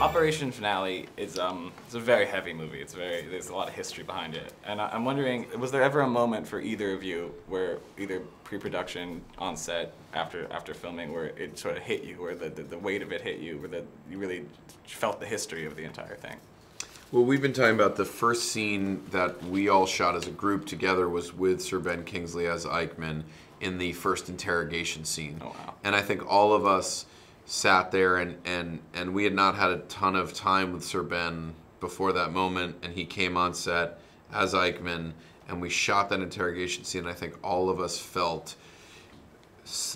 Operation Finale is it's a very heavy movie. There's a lot of history behind it, and I'm wondering, was there ever a moment for either of you where either pre-production, on set, after filming, where it sort of hit you, where the weight of it hit you, where you really felt the history of the entire thing? Well, we've been talking about the first scene that we all shot as a group together was with Sir Ben Kingsley as Eichmann in the first interrogation scene. Oh, wow. And I think all of us sat there and we had not had a ton of time with Sir Ben before that moment, and he came on set as Eichmann and we shot that interrogation scene, and I think all of us felt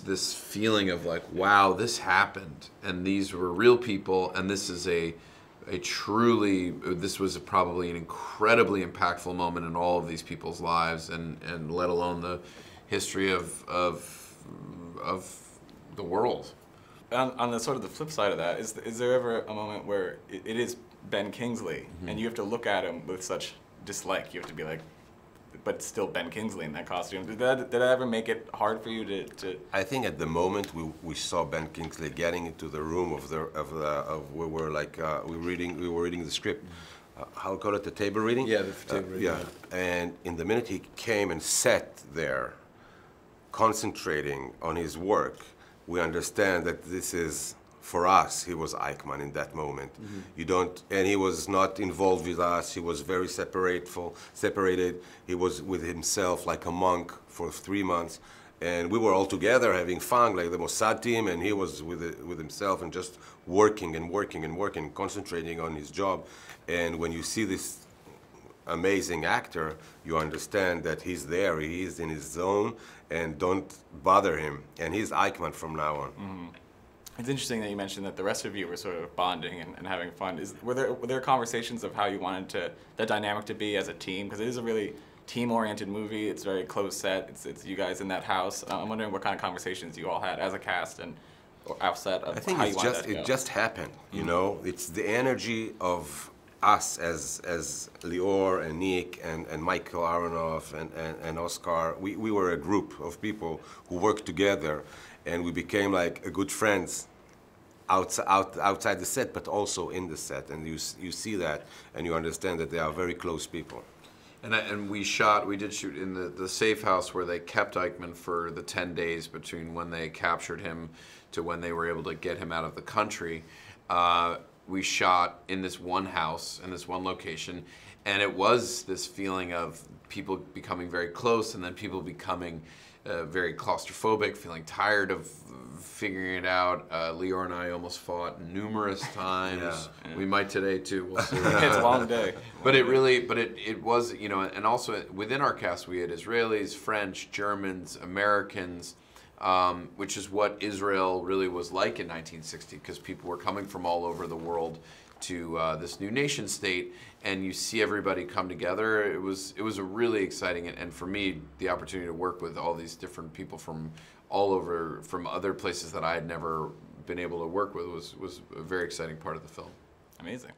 this feeling of like, wow, this happened, and these were real people, and this is this was probably an incredibly impactful moment in all of these people's lives, and let alone the history of the world. On the sort of the flip side of that, is there ever a moment where it is Ben Kingsley, and you have to look at him with such dislike? You have to be like, but it's still Ben Kingsley in that costume. Did that ever make it hard for you to? I think at the moment we saw Ben Kingsley getting into the room of where we're like we were reading the script. How we call it, the table reading? Yeah, the table reading. Yeah, and in the minute he came and sat there, concentrating on his work, we understand that this is, for us, he was Eichmann in that moment. And he was not involved with us. He was very separated. He was with himself like a monk for 3 months. And we were all together having fun, like the Mossad team, and he was with himself and just working and working and working, concentrating on his job. And when you see this amazing actor, you understand that he's there, he is in his zone, and don't bother him. And he's Eichmann from now on. It's interesting that you mentioned that the rest of you were sort of bonding and having fun. Were there conversations of how you wanted that dynamic to be as a team? Because it is a really team-oriented movie. It's very close set. It's you guys in that house. I'm wondering what kind of conversations you all had as a cast and outside of I think how you wanted that to go. it just happened. You know, it's the energy of us as Lior and Nick and Michael Aronoff and Oscar. We were a group of people who worked together, and we became like a good friends outside the set, but also in the set. And you see that, and you understand that they are very close people. And we did shoot in the safe house where they kept Eichmann for the 10 days between when they captured him to when they were able to get him out of the country. We shot in this one house, in this one location, and it was this feeling of people becoming very close and then people becoming very claustrophobic, feeling tired of figuring it out. Lior and I almost fought numerous times. Yeah. We might today too, we'll see. It's a long day. But it was, you know, and also within our cast we had Israelis, French, Germans, Americans, which is what Israel really was like in 1960, because people were coming from all over the world to this new nation state, and you see everybody come together. It was a really exciting, and for me, the opportunity to work with all these different people from all over, from other places that I had never been able to work with, was a very exciting part of the film. Amazing.